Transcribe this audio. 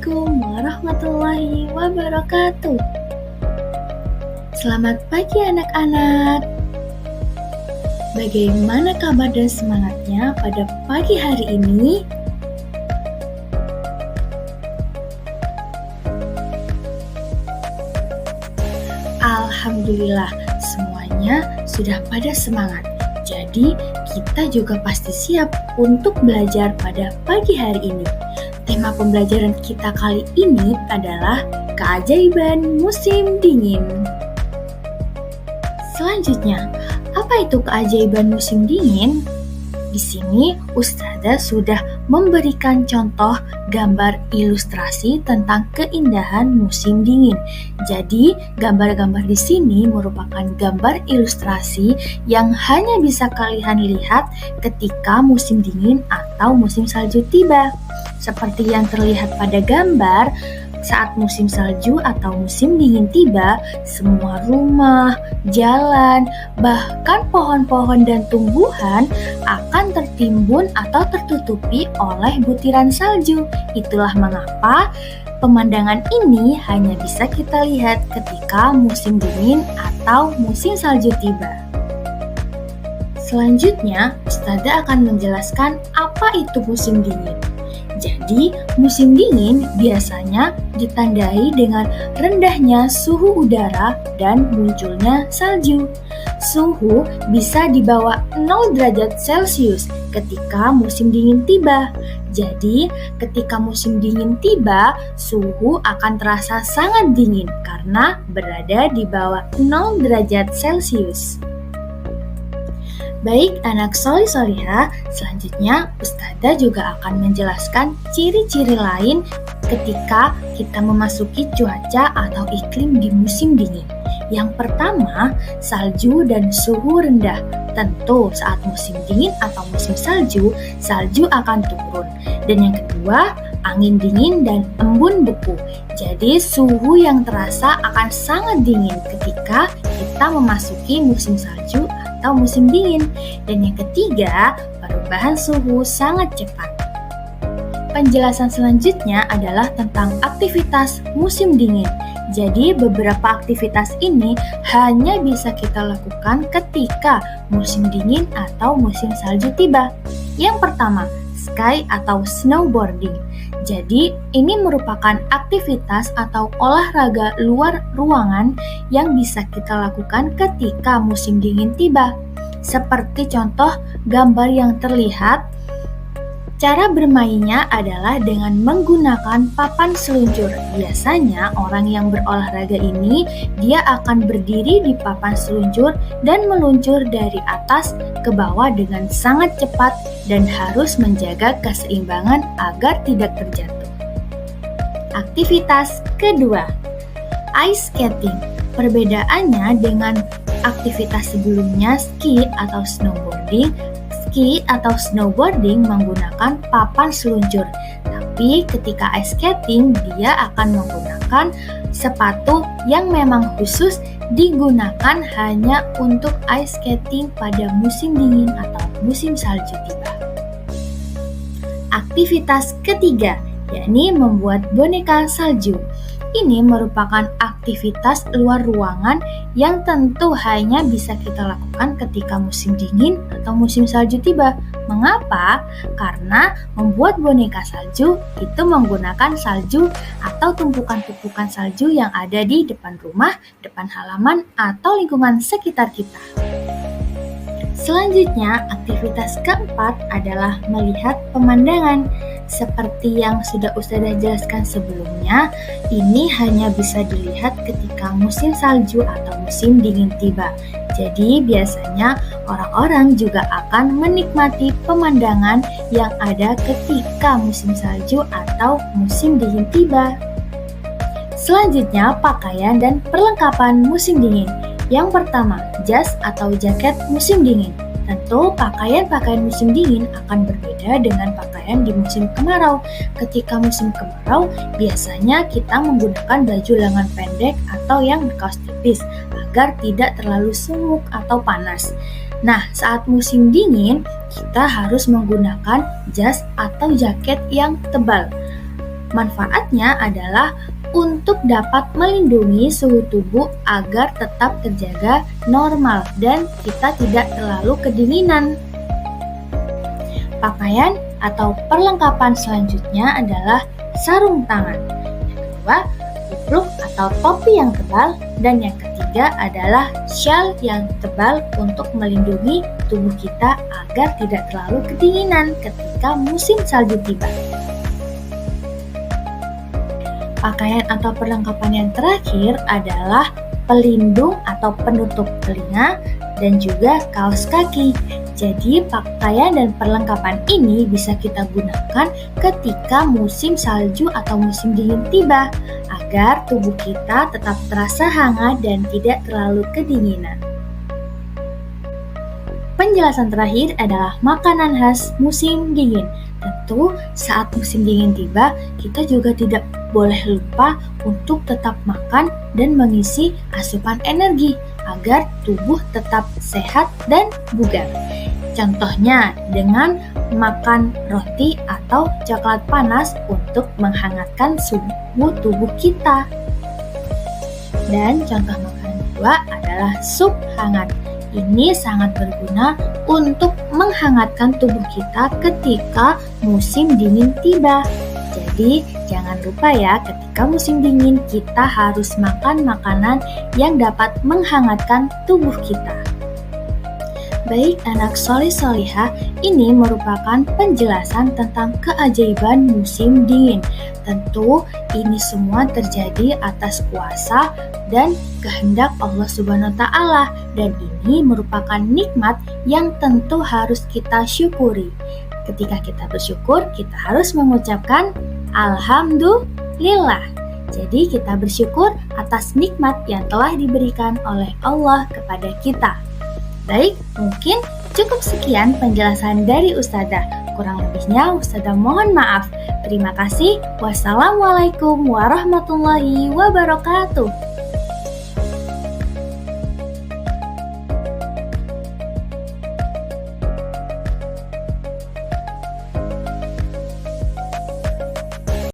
Assalamualaikum warahmatullahi wabarakatuh. Selamat pagi anak-anak. Bagaimana kabar dan semangatnya pada pagi hari ini? Alhamdulillah, semuanya sudah pada semangat. Jadi, kita juga pasti siap untuk belajar pada pagi hari ini. Tema pembelajaran kita kali ini adalah keajaiban musim dingin. Selanjutnya, apa itu keajaiban musim dingin? Di sini Ustazah sudah memberikan contoh gambar ilustrasi tentang keindahan musim dingin. Jadi, gambar-gambar di sini merupakan gambar ilustrasi yang hanya bisa kalian lihat ketika musim dingin atau musim salju tiba. Seperti yang terlihat pada gambar, saat musim salju atau musim dingin tiba, semua rumah, jalan, bahkan pohon-pohon dan tumbuhan akan tertimbun atau tertutupi oleh butiran salju. Itulah mengapa pemandangan ini hanya bisa kita lihat ketika musim dingin atau musim salju tiba. Selanjutnya, Ustazah akan menjelaskan apa itu musim dingin. Jadi, musim dingin biasanya ditandai dengan rendahnya suhu udara dan munculnya salju. Suhu bisa di bawah 0 derajat Celcius ketika musim dingin tiba. Jadi, ketika musim dingin tiba, suhu akan terasa sangat dingin karena berada di bawah 0 derajat Celcius. Baik anak solih-solihah, selanjutnya Ustazah juga akan menjelaskan ciri-ciri lain ketika kita memasuki cuaca atau iklim di musim dingin. Yang pertama, salju dan suhu rendah. Tentu saat musim dingin atau musim salju, salju akan turun. Dan yang kedua, angin dingin dan embun beku. Jadi suhu yang terasa akan sangat dingin ketika kita memasuki musim salju atau musim dingin. Dan yang ketiga, perubahan suhu sangat cepat. Penjelasan selanjutnya adalah tentang aktivitas musim dingin. Jadi beberapa aktivitas ini hanya bisa kita lakukan ketika musim dingin atau musim salju tiba. Yang pertama, ski atau snowboarding. Jadi, ini merupakan aktivitas atau olahraga luar ruangan yang bisa kita lakukan ketika musim dingin tiba. Seperti contoh gambar yang terlihat, cara bermainnya adalah dengan menggunakan papan seluncur. Biasanya orang yang berolahraga ini, dia akan berdiri di papan seluncur dan meluncur dari atas ke bawah dengan sangat cepat dan harus menjaga keseimbangan agar tidak terjatuh. Aktivitas kedua, ice skating. Perbedaannya dengan aktivitas sebelumnya ski atau snowboarding, ski atau snowboarding menggunakan papan seluncur. Tapi ketika ice skating, dia akan menggunakan sepatu yang memang khusus digunakan hanya untuk ice skating pada musim dingin atau musim salju tiba. Aktivitas ketiga, yakni membuat boneka salju. Ini merupakan aktivitas luar ruangan yang tentu hanya bisa kita lakukan ketika musim dingin atau musim salju tiba. Mengapa? Karena membuat boneka salju itu menggunakan salju atau tumpukan-tumpukan salju yang ada di depan rumah, depan halaman, atau lingkungan sekitar kita. Selanjutnya, aktivitas keempat adalah melihat pemandangan. Seperti yang sudah Ustazah jelaskan sebelumnya, ini hanya bisa dilihat ketika musim salju atau musim dingin tiba. Jadi biasanya orang-orang juga akan menikmati pemandangan yang ada ketika musim salju atau musim dingin tiba. Selanjutnya, pakaian dan perlengkapan musim dingin. Yang pertama, jas atau jaket musim dingin. Tentu pakaian-pakaian musim dingin akan berbeda dengan pakaian di musim kemarau. Ketika musim kemarau, biasanya kita menggunakan baju lengan pendek atau yang berkaos tipis agar tidak terlalu sumuk atau panas. Nah, saat musim dingin, kita harus menggunakan jas atau jaket yang tebal. Manfaatnya adalah untuk dapat melindungi suhu tubuh agar tetap terjaga normal dan kita tidak terlalu kedinginan. Pakaian atau perlengkapan selanjutnya adalah sarung tangan. Yang kedua, kupluk atau topi yang tebal, dan yang ketiga adalah syal yang tebal untuk melindungi tubuh kita agar tidak terlalu kedinginan ketika musim salju tiba. Pakaian atau perlengkapan yang terakhir adalah pelindung atau penutup telinga dan juga kaos kaki. Jadi pakaian dan perlengkapan ini bisa kita gunakan ketika musim salju atau musim dingin tiba, agar tubuh kita tetap terasa hangat dan tidak terlalu kedinginan. Penjelasan terakhir adalah makanan khas musim dingin. Tentu saat musim dingin tiba, kita juga tidak boleh lupa untuk tetap makan dan mengisi asupan energi agar tubuh tetap sehat dan bugar. Contohnya dengan makan roti atau coklat panas untuk menghangatkan suhu tubuh kita. Dan contoh makanan kedua adalah sup hangat. Ini sangat berguna untuk menghangatkan tubuh kita ketika musim dingin tiba. Jadi, jangan lupa ya, ketika musim dingin kita harus makan makanan yang dapat menghangatkan tubuh kita. Baik anak solih-solihah, ini merupakan penjelasan tentang keajaiban musim dingin. Tentu ini semua terjadi atas kuasa dan kehendak Allah Subhanahu wa Ta'ala, dan ini merupakan nikmat yang tentu harus kita syukuri. Ketika kita bersyukur, kita harus mengucapkan Alhamdulillah. Jadi kita bersyukur atas nikmat yang telah diberikan oleh Allah kepada kita. Baik, mungkin cukup sekian penjelasan dari Ustadzah. Kurang lebihnya Ustadzah mohon maaf. Terima kasih. Wassalamualaikum warahmatullahi wabarakatuh.